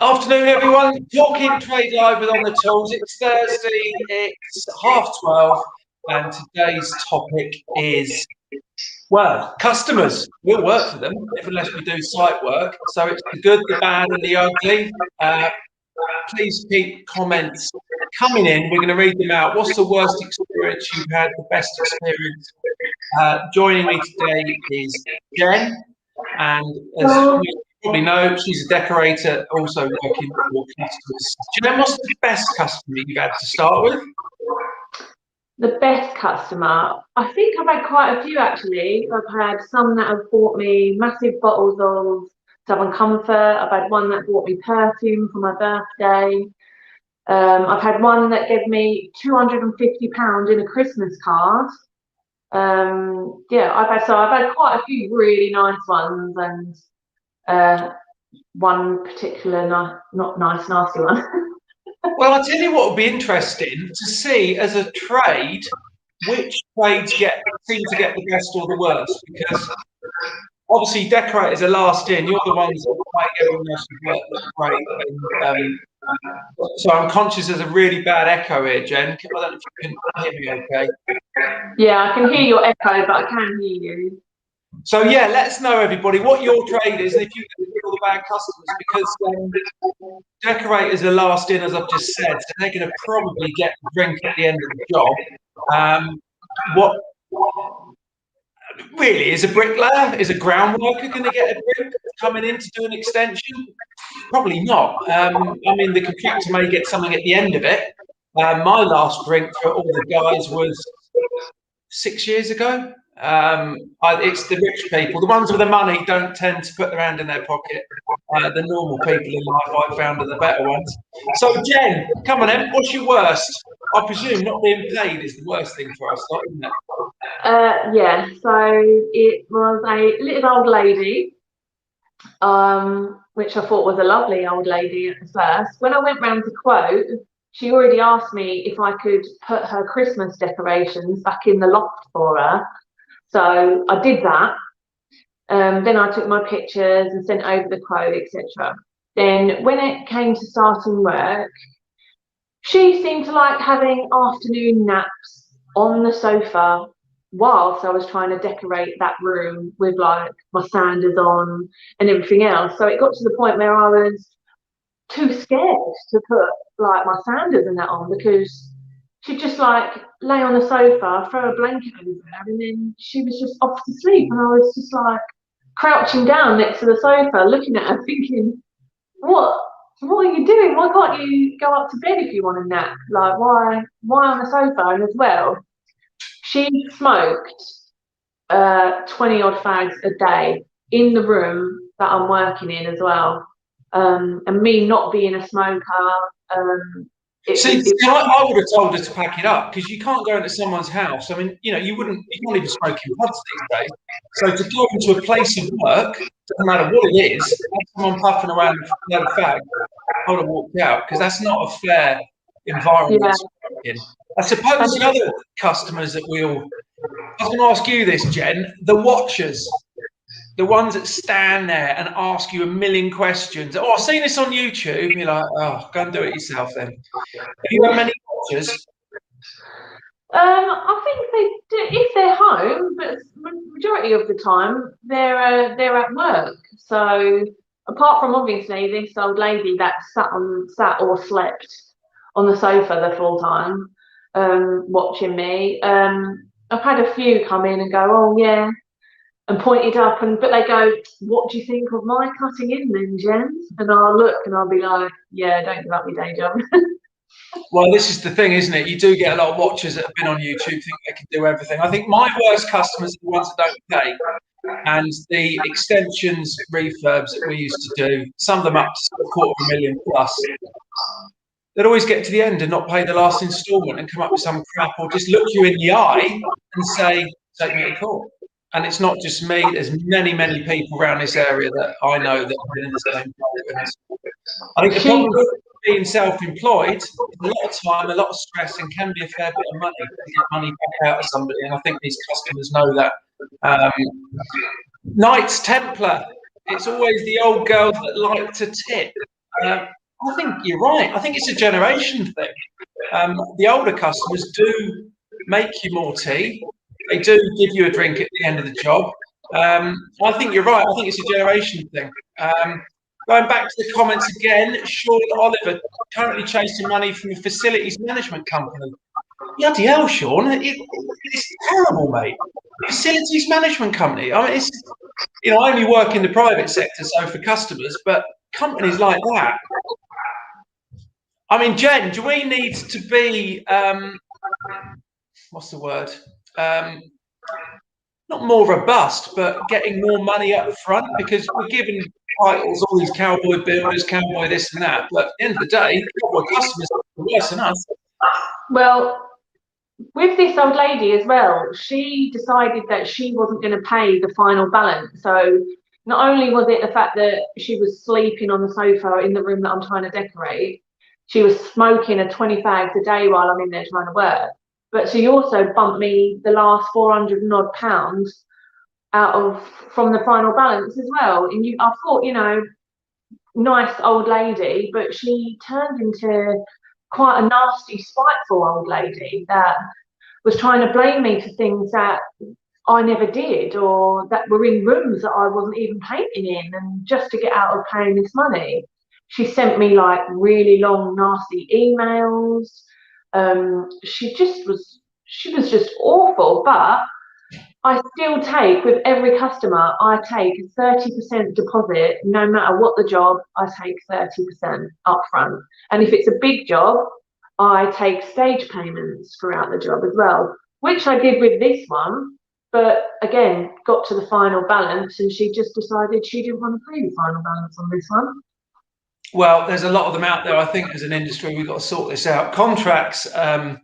Afternoon, everyone. Talking Trade Live with On the Tools. It's Thursday, it's 12:30, and today's topic is, well, customers. We'll work for them, if unless we do site work. So it's the good, the bad, and the ugly. Please keep comments coming in. We're going to read them out. What's the worst experience you've had, the best experience? Joining me today is Jen, and as you probably know, she's a decorator, also working for customers. Jen, what's the best customer you've had to start with? The best customer, I think I've had quite a few actually. I've had some that have bought me massive bottles of Southern Comfort. I've had one that bought me perfume for my birthday. I've had one that gave me £250 in a Christmas card. Yeah, I've had quite a few really nice ones, and one particular not nice, nasty one. Well, I'll tell you what would be interesting to see as a trade, which trades seem to get the best or the worst, because obviously decorators are last in. You're the ones that make everyone else look great. So I'm conscious there's a really bad echo here, Jen. I don't know if you can hear me okay. Yeah, I can hear your echo, but I can hear you. So yeah, let us know, everybody, what your trade is and if you get all the bad customers, because decorators are last in, as I've just said, so they're going to probably get the drink at the end of the job. What really is a bricklayer? Is a ground worker going to get a drink coming in to do an extension? Probably not. I mean, the contractor may get something at the end of it. My last drink for all the guys was 6 years ago. It's the rich people. The ones with the money don't tend to put their hand in their pocket. The normal people in life, I've found, are the better ones. So, Jen, come on then. What's your worst? I presume not being paid is the worst thing for us, isn't it? Yeah, so it was a little old lady, which I thought was a lovely old lady at first. When I went round to quote, she already asked me if I could put her Christmas decorations back in the loft for her. So I did that. Then I took my pictures and sent over the quote, etc. Then when it came to starting work, she seemed to like having afternoon naps on the sofa whilst I was trying to decorate that room with like my sanders on and everything else. So it got to the point where I was too scared to put like my sanders and that on, because she'd just like lay on the sofa, throw a blanket over her, and then she was just off to sleep. And I was just like crouching down next to the sofa, looking at her, thinking, what are you doing? Why can't you go up to bed if you want a nap? Like, why on the sofa? And as well, she smoked 20 odd fags a day in the room that I'm working in as well. And me not being a smoker, I would have told her to pack it up, because you can't go into someone's house. I mean, you can't even smoke in pubs these days. So to go into a place of work, doesn't matter what it is, have someone puffing around with a fag, I would have walked out, because that's not a fair environment to work in. I suppose the other customers that I was going to ask you this, Jen, the watchers. The ones that stand there and ask you a million questions. Oh, I've seen this on YouTube. And you're like, oh, go and do it yourself then. Have you had many watchers? I think they do if they're home, but majority of the time they're at work. So apart from obviously this old lady that sat or slept on the sofa the full time, watching me, I've had a few come in and go, oh yeah, and pointed up, but they go, what do you think of my cutting in then, Jen? And I'll look and I'll be like, yeah, don't give up your day job. Well, this is the thing, isn't it? You do get a lot of watchers that have been on YouTube, think they can do everything. I think my worst customers are the ones that don't pay. And the extensions, refurbs that we used to do, some of them up to $250,000 plus, they'd always get to the end and not pay the last instalment and come up with some crap, or just look you in the eye and say, take me to court. And it's not just me. There's many, many people around this area that I know that have been in the same boat. I think the problem with being self-employed is a lot of time, a lot of stress, and can be a fair bit of money to get money back out of somebody. And I think these customers know that. Knights Templar, it's always the old girls that like to tip. I think you're right. I think it's a generation thing. The older customers do make you more tea. They do give you a drink at the end of the job. I think you're right. I think it's a generation thing. Going back to the comments again, Sean Oliver, currently chasing money from a facilities management company. Bloody hell, Sean. It's terrible, mate. Facilities management company. I mean, it's, I only work in the private sector, so for customers, but companies like that. I mean, Jen, do we need to be, what's the word? Not more robust, but getting more money up front, because we're giving titles, all these cowboy builders, cowboy this and that, but at the end of the day, cowboy customers are worse than us. Well, with this old lady as well, she decided that she wasn't going to pay the final balance. So not only was it the fact that she was sleeping on the sofa in the room that I'm trying to decorate, she was smoking a 20 fags a day while I'm in there trying to work. But she also bumped me the last 400 and odd pounds from the final balance as well. And I thought, nice old lady, but she turned into quite a nasty, spiteful old lady that was trying to blame me for things that I never did, or that were in rooms that I wasn't even painting in, and just to get out of paying this money. She sent me like really long, nasty emails. She was just awful, but I still take, with every customer, I take a 30% deposit. No matter what the job, I take 30% upfront. And if it's a big job, I take stage payments throughout the job as well, which I did with this one. But again, got to the final balance and she just decided she didn't want to pay the final balance on this one. Well, there's a lot of them out there. I think as an industry, we've got to sort this out. Contracts, I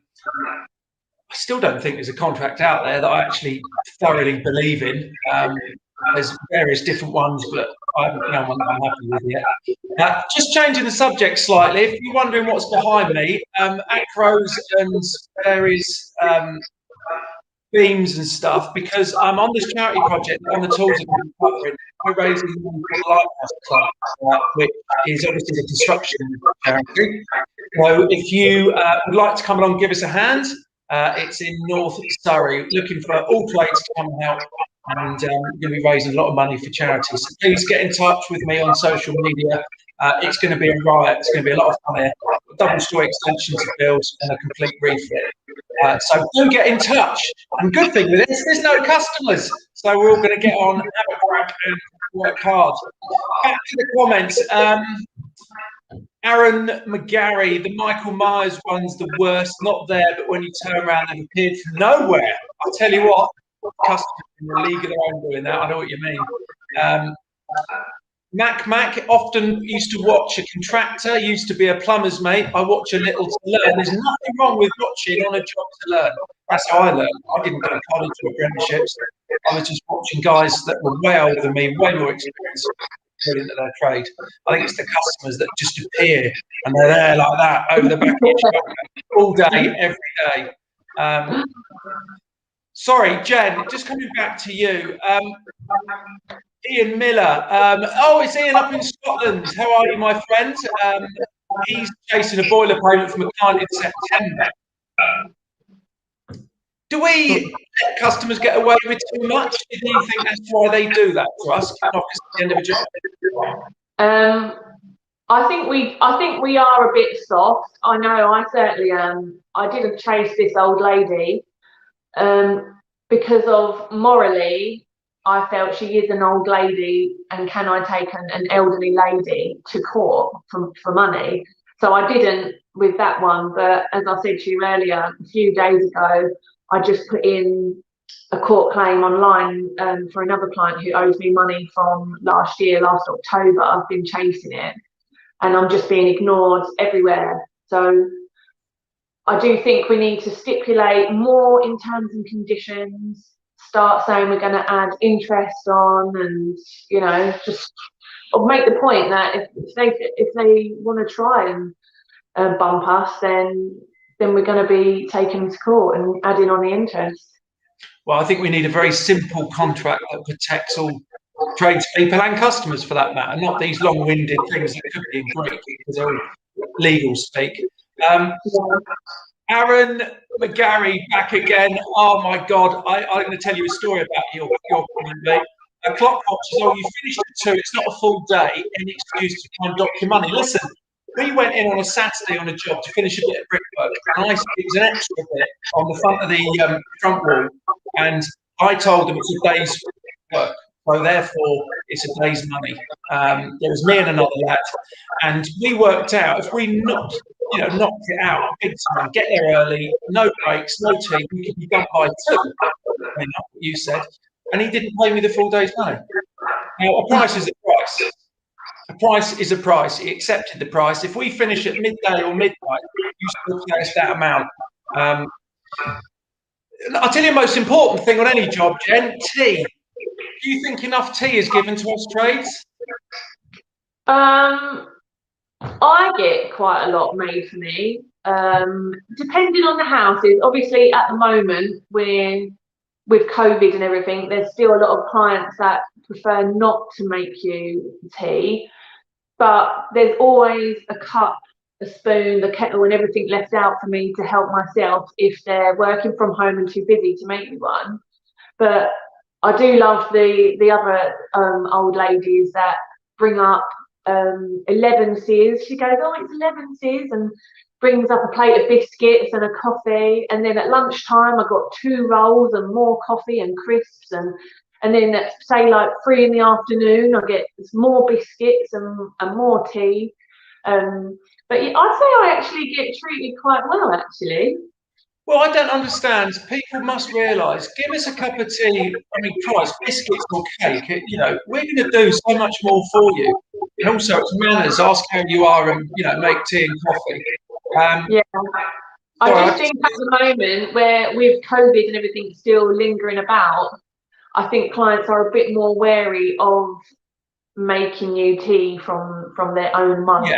still don't think there's a contract out there that I actually thoroughly believe in. There's various different ones, but I haven't found one that I'm happy with yet. Just changing the subject slightly, if you're wondering what's behind me, acros and various beams and stuff, because I'm on this charity project on the tools of covering. We're raising money for the Lighthouse Club, which is obviously the construction charity. So if you would like to come along, give us a hand. It's in North Surrey, looking for all trades to come and help, and we're going to be raising a lot of money for charity. So please get in touch with me on social media. It's going to be a riot. It's going to be a lot of fun here. Double story extension to build and a complete refit. So do get in touch. And good thing with this, there's no customers. So we're all going to get on, have a crack and work hard. Back to the comments. Aaron McGarry, the Michael Myers one's the worst. Not there, but when you turn around, they've appeared from nowhere. I'll tell you what, customers in the league of their own doing that. I know what you mean. Mac often used to watch a contractor, used to be a plumber's mate. I watch a little to learn. There's nothing wrong with watching on a job to learn. That's how I learned. I didn't go to college or apprenticeships. I was just watching guys that were way older than me, way more experienced, brilliant at their trade. I think it's the customers that just appear and they're there like that over the back of your shoulder all day, every day. Sorry, Jen, just coming back to you. Ian Miller. It's Ian up in Scotland. How are you, my friend? He's chasing a boiler payment from a client in September. Do we let customers get away with too much? Do you think that's why they do that to us? Not just at the end of a job. I think we are a bit soft. I know I certainly I didn't chase this old lady because of morally. I felt she is an old lady, and can I take an elderly lady to court for money? So I didn't with that one. But as I said to you earlier, a few days ago, I just put in a court claim online for another client who owes me money from last October. I've been chasing it, and I'm just being ignored everywhere. So I do think we need to stipulate more in terms and conditions. Start saying we're going to add interest on, and just make the point that if they want to try and bump us, then we're going to be taking them to court and adding on the interest. Well, I think we need a very simple contract that protects all tradespeople and customers for that matter, not these long-winded things that could be in Greek because they're all legal speak. Aaron McGarry back again. Oh my God, I'm going to tell you a story about your comment, mate. A clock watch says, "Oh, you finished at 2. It's not a full day. Any excuse to try and dock your money." Listen, we went in on a Saturday on a job to finish a bit of brickwork, and it was an extra bit on the front of the front wall, and I told them it's a day's work, so therefore it's a day's money. There was me and another lad, and we worked out if we knocked it out big time, get there early, no breaks, no tea, we could be done by 2. What you said, and he didn't pay me the full day's money. Now, a price is a price. A price is a price. He accepted the price. If we finish at midday or midnight, you still pay us that amount. I'll tell you the most important thing on any job, Jen, tea. Do you think enough tea is given to us trades? I get quite a lot made for me, depending on the houses. Obviously, at the moment, with COVID and everything, there's still a lot of clients that prefer not to make you tea, but there's always a cup, a spoon, the kettle and everything left out for me to help myself if they're working from home and too busy to make me one. But I do love the other old ladies that bring up 11 Cs. She goes, "Oh, it's 11 Cs," and brings up a plate of biscuits and a coffee, and then at lunchtime I got 2 rolls and more coffee and crisps, and then at, say, like 3 in the afternoon I get more biscuits and more tea. But yeah, I'd say I actually get treated quite well, actually. Well, I don't understand. People must realise, give us a cup of tea, I mean, price, biscuits or cake, we're going to do so much more for you. And also, it's manners, ask how you are and, make tea and coffee. Yeah. I just think at the moment, where with COVID and everything still lingering about, I think clients are a bit more wary of making you tea from their own mugs,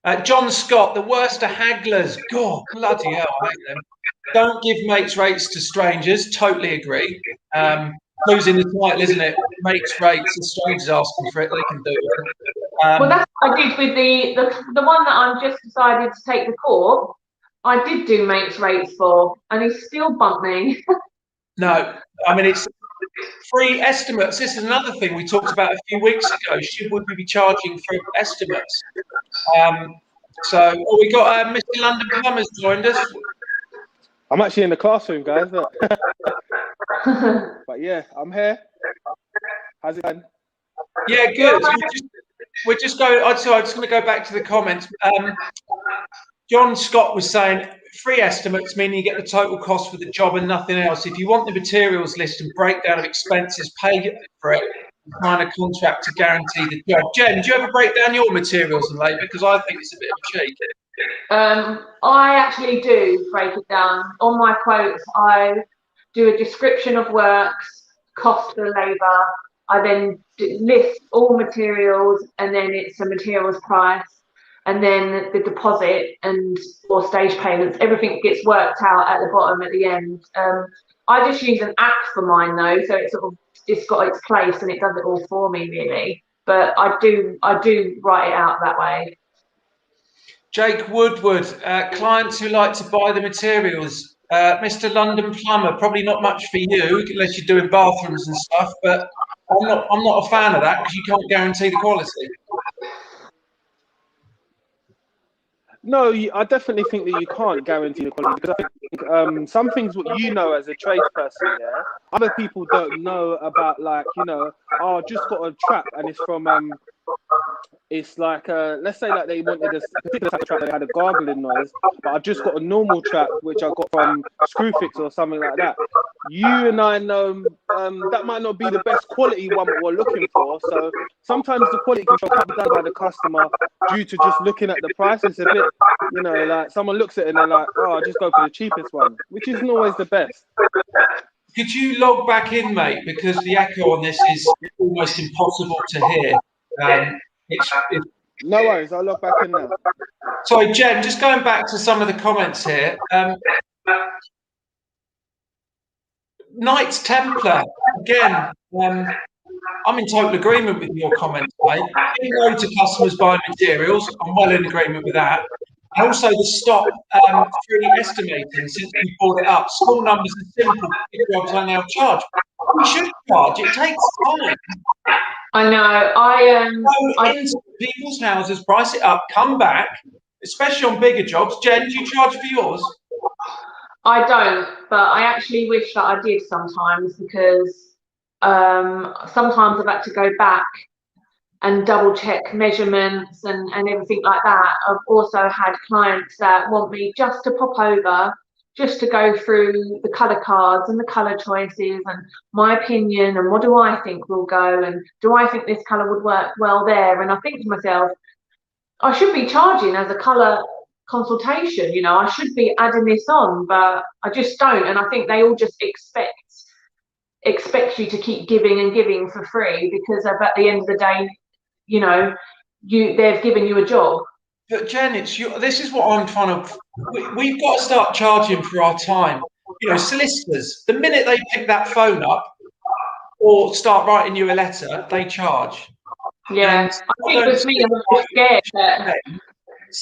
and John Scott, the worst are hagglers. God, bloody hell, I hate them. Don't give mates rates to strangers. Totally agree. Losing the title, isn't it? Mates rates, and strangers asking for it, they can do it. Well, that's what I did with the one that I'm just decided to take to court. I did do mates rates for, and he still bumped me. No, I mean, it's free estimates. This is another thing we talked about a few weeks ago. Would we be charging for estimates? We got Mr. London Plumbers joined us. I'm actually in the classroom, guys. But yeah, I'm here. How's it going? Yeah, good. We're just going. I'm just going to go back to the comments. John Scott was saying free estimates meaning you get the total cost for the job and nothing else. If you want the materials list and breakdown of expenses, pay for it. Sign a contract to guarantee the job. Jen, do you ever break down your materials and labour? Because I think it's a bit of a cheat. I actually do break it down. On my quotes, I do a description of works, cost for labour. I then list all materials, and then it's a materials price, and then the deposit or stage payments. Everything gets worked out at the bottom at the end. I just use an app for mine though, so it's got its place and it does it all for me really. But I do write it out that way. Jake Woodward, clients who like to buy the materials. Mr. London Plumber, probably not much for you unless you're doing bathrooms and stuff, but I'm not a fan of that because you can't guarantee the quality. No, I definitely think that you can't guarantee the quality, because I think some things what you know as a tradesperson, yeah, other people don't know about, like, oh, I just got a trap and it's from it's like let's say like they wanted a particular type of trap that had a gargling noise, but I just got a normal trap which I got from Screwfix or something like that. You and I know that might not be the best quality one we're looking for. So sometimes the quality control can't be done by the customer due to just looking at the price. It's a bit, like someone looks at it and they're like, oh, I'll just go for the cheapest one, which isn't always the best. Could you log back in, mate? Because the echo on this is almost impossible to hear. No worries, I'll log back in now. Sorry, Jen, just going back to some of the comments here. Knights Templar, again, I'm in total agreement with your comments, mate. Getting loads of customers buying materials, I'm well in agreement with that. And also the stop free estimating since we brought it up. Small numbers and simple big jobs are now charged. We should charge. It takes time. I know. Go into people's houses, price it up, come back, especially on bigger jobs. Jen, do you charge for yours? I don't, but I actually wish that I did sometimes, because sometimes I've had to go back and double check measurements and everything like that. I've also had clients that want me just to pop over, just to go through the colour cards and the colour choices and my opinion and what do I think will go and do I think this colour would work well there. And I think to myself, I should be charging as a colour consultation, you know, I should be adding this on, but I just don't. And I think they all just expect you to keep giving and giving for free, because at the end of the day, you know, they've given you a job. But Jen, this is what I'm trying to. We've got to start charging for our time. You know, solicitors, the minute they pick that phone up or start writing you a letter, they charge. Yeah, I think with me, I'm just scared that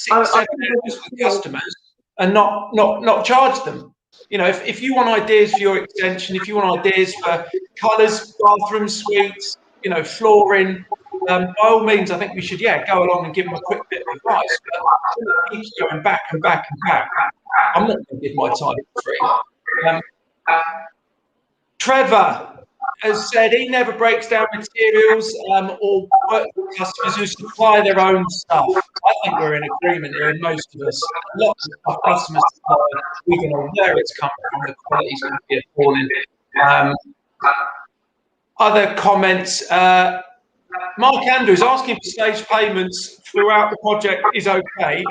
6-7 hours with customers and not charge them. You know, if you want ideas for your extension, if you want ideas for colours, bathroom suites, you know, flooring, by all means, I think we should, go along and give them a quick bit of advice. But it keeps going back and back and back. I'm not going to give my time for free. Trevor has said he never breaks down materials or work with customers who supply their own stuff. I think we're in agreement here, most of us. Lots of customers supply, we don't know where it's coming from, the quality's going to be appalling. Other comments, Mark Andrews asking for stage payments throughout the project is okay.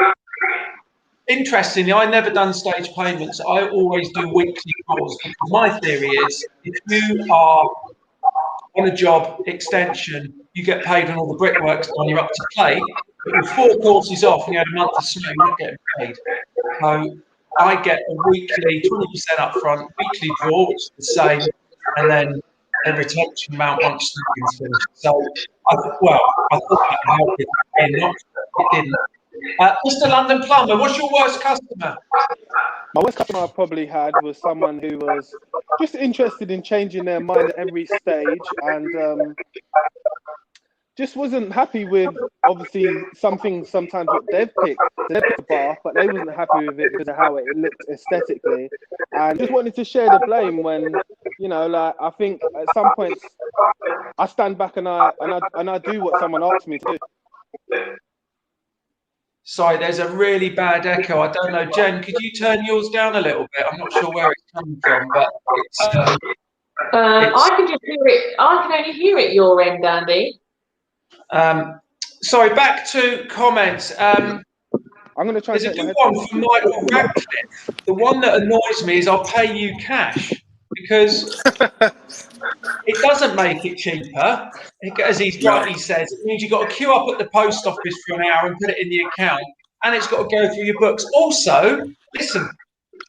Interestingly, I never done stage payments. I always do weekly calls. My theory is if you are on a job extension, you get paid on all the brickwork's done, you're up to plate. But with 4 courses off and you had a month of snow, you're not getting paid. So I get a weekly 20% up front, weekly draw, which is the same, and then a retention amount once something's finished. So, I thought that helped with it didn't. Mr. London Plumber, what's your worst customer? My worst customer I probably had was someone who was just interested in changing their mind at every stage and just wasn't happy with, obviously, sometimes what they've picked. They picked a bath, but they wasn't happy with it because of how it looked aesthetically. And just wanted to share the blame when, you know, like, I think at some points I stand back and I do what someone asks me to do. Sorry, there's a really bad echo. I don't know, Jen, could you turn yours down a little bit? I'm not sure where it's coming from, but I can just hear it. I can only hear it your end, Andy. Sorry, back to comments. I'm going to try. There's a good one from Michael Radcliffe. The one that annoys me is I'll pay you cash, because it doesn't make it cheaper. As he rightly says, it means you've got to queue up at the post office for an hour and put it in the account, and it's got to go through your books. Also, listen,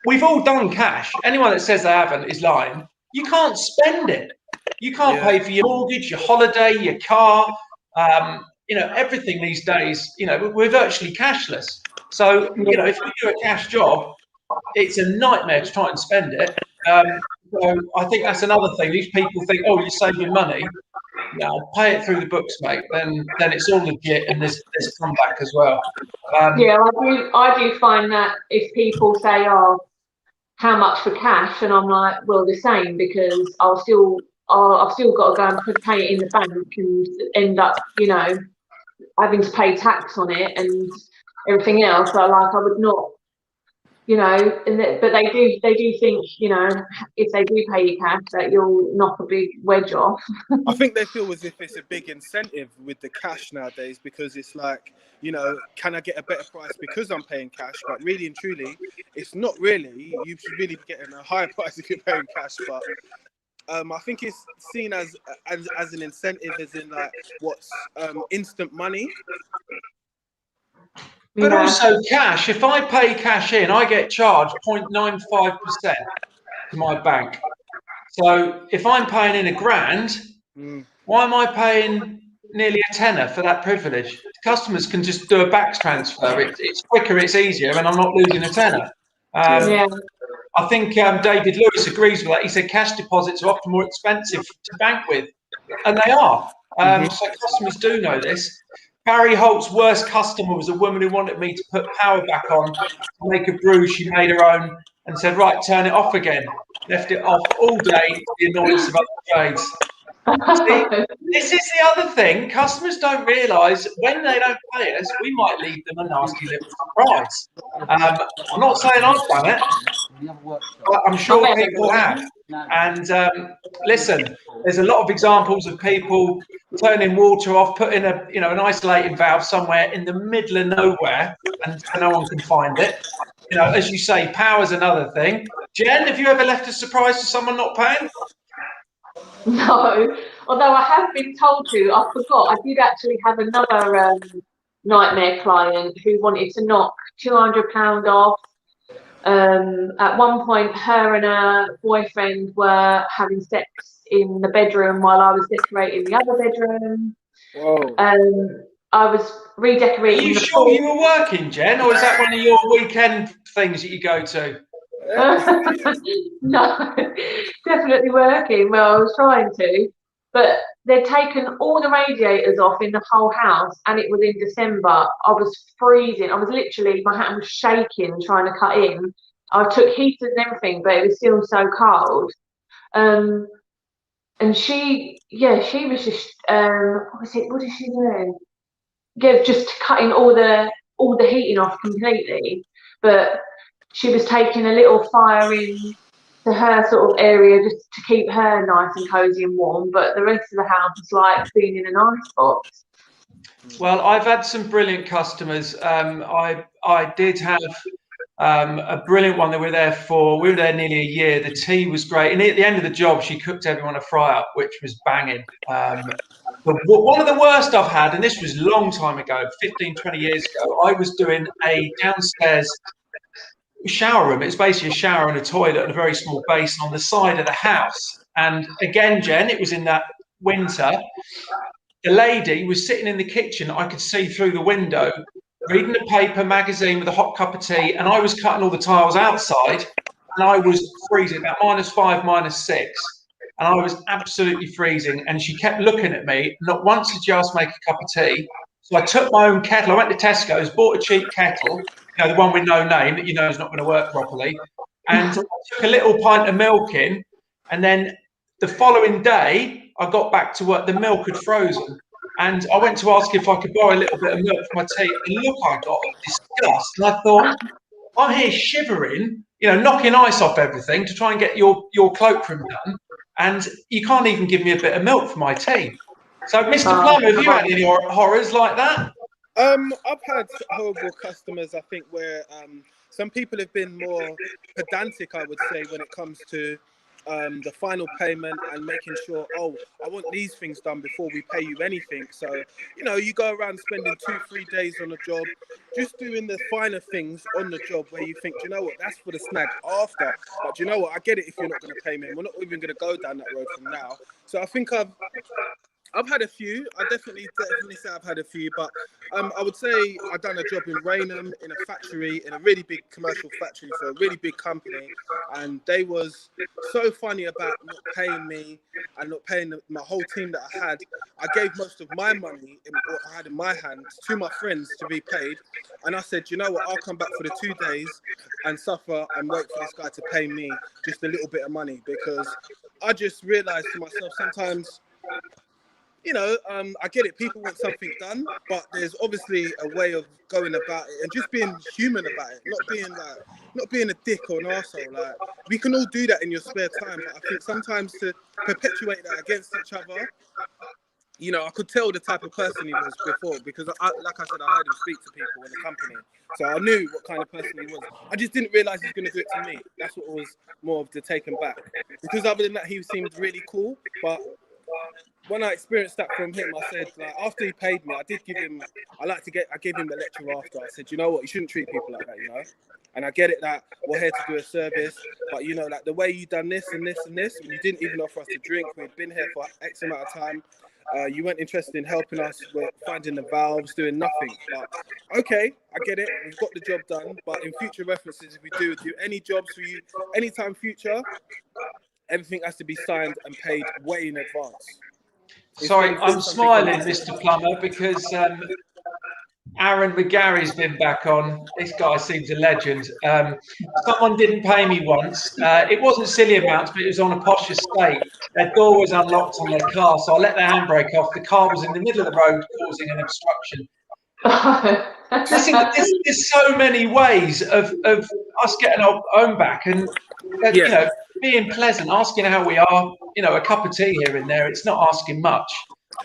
we've all done cash. Anyone that says they haven't is lying. You can't spend it. You can't pay for your mortgage, your holiday, your car, you know, everything these days. You know, we're virtually cashless. So, you know, if you do a cash job, it's a nightmare to try and spend it. So I think that's another thing. These people think, oh, you're saving money. No, pay it through the books, mate. Then it's all legit, and there's comeback as well. I do find that if people say, oh, how much for cash, and I'm like, well, the same, because I've still got to go and pay it in the bank and end up, you know, having to pay tax on it and everything else. So like, I would not, you know, but they do think, you know, if they do pay you cash, that you'll knock a big wedge off. I think they feel as if it's a big incentive with the cash nowadays, because it's like, you know, can I get a better price because I'm paying cash? But really and truly, it's not really. You should really be getting a higher price if you're paying cash. But I think it's seen as an incentive, as in like what's instant money. But also cash. If I pay cash in, I get charged 0.95% to my bank. So if I'm paying in £1,000, why am I paying nearly a tenner for that privilege? Customers can just do a back transfer. It's quicker, it's easier, and I'm not losing a tenner. Yeah. I think David Lewis agrees with that. He said cash deposits are often more expensive to bank with, and they are. So customers do know this. Barry Holt's worst customer was a woman who wanted me to put power back on to make a brew. She made her own and said, right, turn it off again. Left it off all day to the annoyance of other trades. See, this is the other thing. Customers don't realise when they don't pay us, we might leave them a nasty little surprise. I'm not saying I've done it, but I'm sure people have. And listen, there's a lot of examples of people turning water off, putting an isolating valve somewhere in the middle of nowhere, and no one can find it. As you say, power's another thing. Jen, have you ever left a surprise to someone not paying? No, although I have been told to. I forgot. I did actually have another nightmare client who wanted to knock £200 off. At one point, her and her boyfriend were having sex in the bedroom while I was decorating the other bedroom. Whoa. I was redecorating. Are you sure you were working, Jen, or is that one of your weekend things that you go to? No, definitely working. Well, I was trying to, but they'd taken all the radiators off in the whole house, and it was in December. I was freezing. I was literally, my hand was shaking trying to cut in. I took heaters and everything, but it was still so cold. And she was just what is she doing? Yeah, just cutting all the heating off completely, but she was taking a little fire in to her sort of area just to keep her nice and cozy and warm, but the rest of the house was like being in an ice box. Well, I've had some brilliant customers. I did have a brilliant one that we were there nearly a year. The tea was great, and at the end of the job, she cooked everyone a fry up, which was banging. But one of the worst I've had, and this was a long time ago, 15, 20 years ago, I was doing a downstairs shower room. It's basically a shower and a toilet and a very small basin on the side of the house. And again, Jen, it was in that winter. The lady was sitting in the kitchen. I could see through the window, reading a paper magazine with a hot cup of tea, and I was cutting all the tiles outside, and I was freezing, about -5, -6. And I was absolutely freezing. And she kept looking at me. Not once did she ask me to make a cup of tea. So I took my own kettle. I went to Tesco's, bought a cheap kettle, the one with no name that is not going to work properly. And I took a little pint of milk in. And then the following day, I got back to work. The milk had frozen. And I went to ask if I could borrow a little bit of milk for my tea. And look, I got disgust. And I thought, I'm here shivering, knocking ice off everything to try and get your cloakroom done. And you can't even give me a bit of milk for my tea. So, Mr. Plummer, have you had any horrors like that? I've had horrible customers, I think, where some people have been more pedantic, I would say, when it comes to the final payment and making sure, I want these things done before we pay you anything. So, you go around spending 2-3 days on a job, just doing the finer things on the job where you think, that's for the snag after. But I get it if you're not going to pay me. We're not even going to go down that road from now. So I think I've had a few. I definitely say I've had a few, but I would say I've done a job in Raynham in a factory, in a really big commercial factory for a really big company, and they was so funny about not paying me and not paying my whole team that I had. I gave most of my money, what I had in my hands, to my friends to be paid, and I said, I'll come back for the 2 days and suffer and wait for this guy to pay me just a little bit of money, because I just realised to myself sometimes, I get it. People want something done, but there's obviously a way of going about it and just being human about it, not being a dick or an arsehole. Like, we can all do that in your spare time, but I think sometimes to perpetuate that against each other, I could tell the type of person he was before, because like I said, I heard him speak to people in the company, so I knew what kind of person he was. I just didn't realise he was going to do it to me. That's what was more of the taken back, because other than that, he seemed really cool, but when I experienced that from him, I said, like, after he paid me, I gave him the lecture after. I said, you know what, you shouldn't treat people like that, you know. And I get it that we're here to do a service, but you know, like the way you done this and this and this, when you didn't even offer us to drink, we'd been here for X amount of time. You weren't interested in helping us with finding the valves, doing nothing. But okay, I get it. We've got the job done. But in future references, if we do any jobs for you, anytime future, everything has to be signed and paid way in advance. Sorry, I'm smiling, Mr. Plummer, because Aaron McGarry's been back on. This guy seems a legend. Someone didn't pay me once. It wasn't silly amounts, but it was on a posh estate. Their door was unlocked on their car, so I let the handbrake off. The car was in the middle of the road, causing an obstruction. Listen, there's so many ways of us getting our own back, and you know, being pleasant, asking how we are. You know, a cup of tea here and there. It's not asking much.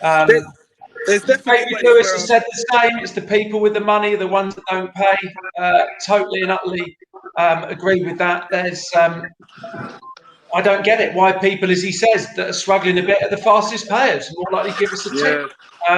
There's definitely David Lewis has said the same. It's the people with the money, the ones that don't pay. Totally and utterly agree with that. There's, I don't get it. Why people, as he says, that are struggling a bit are the fastest payers, more likely to give us a tip.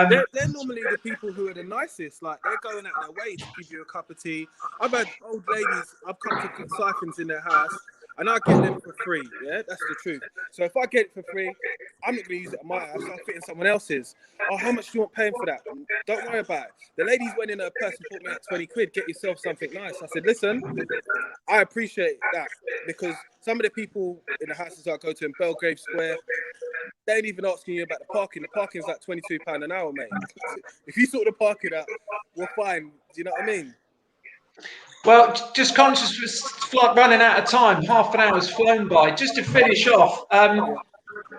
They're normally the people who are the nicest. Like, they're going out their way to give you a cup of tea. I've had old ladies, I've come to siphons in their house, and I get them for free. Yeah, that's the truth. So if I get it for free, I'm not going to use it at my house. I'll fit in someone else's. Oh, how much do you want paying for that? Don't worry about it. The ladies went in, a person bought me out 20 quid, get yourself something nice. I said, listen, I appreciate that, because some of the people in the houses I go to in Belgrave Square, they ain't even asking you about the parking. The parking's like £22 an hour, mate. If you sort the parking out, we're fine. Do you know what I mean? Well, just conscious of running out of time. Half an hour's flown by. Just to finish off,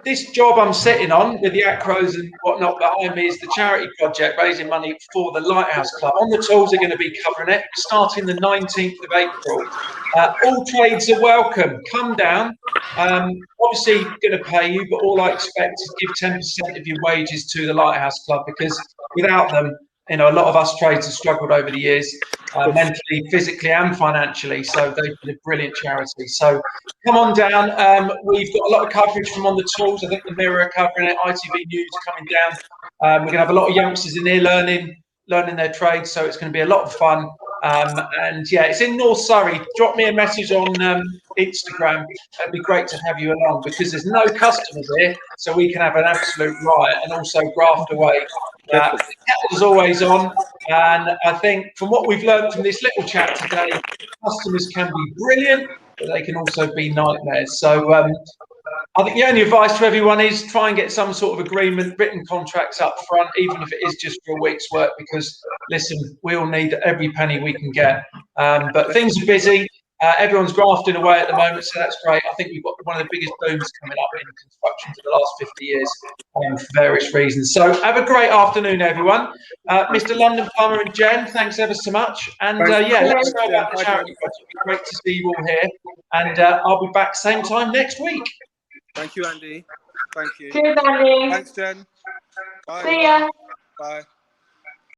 this job I'm sitting on with the acros and whatnot behind me is the charity project raising money for the Lighthouse Club. On the tools are going to be covering it, starting the 19th of April. All trades are welcome. Come down. Obviously, going to pay you, but all I expect is give 10% of your wages to the Lighthouse Club, because without them, you know, a lot of us trades have struggled over the years, mentally, physically, and financially. So they've been a brilliant charity. So come on down. We've got a lot of coverage from On the Tools. I think the Mirror are covering it. ITV News are coming down. We're going to have a lot of youngsters in here learning their trade. So it's going to be a lot of fun. And yeah, it's in North Surrey. Drop me a message on Instagram. It'd be great to have you along, because there's no customers here, so we can have an absolute riot and also graft away. The kettle's always on, and I think from what we've learned from this little chat today, customers can be brilliant, but they can also be nightmares. So I think the only advice to everyone is try and get some sort of agreement, written contracts up front, even if it is just for a week's work, because listen, we all need every penny we can get. But things are busy. Everyone's grafting away at the moment, so that's great. I think we've got one of the biggest booms coming up in construction for the last 50 years for various reasons. So have a great afternoon, everyone. Mr. London Plummer and Jen, thanks ever so much. And yeah, let's go about the charity project. It'd be great to see you all here. And I'll be back same time next week. Thank you, Andy. Thank you. Cheers, Andy. Thanks, Jen. Bye. See ya. Bye.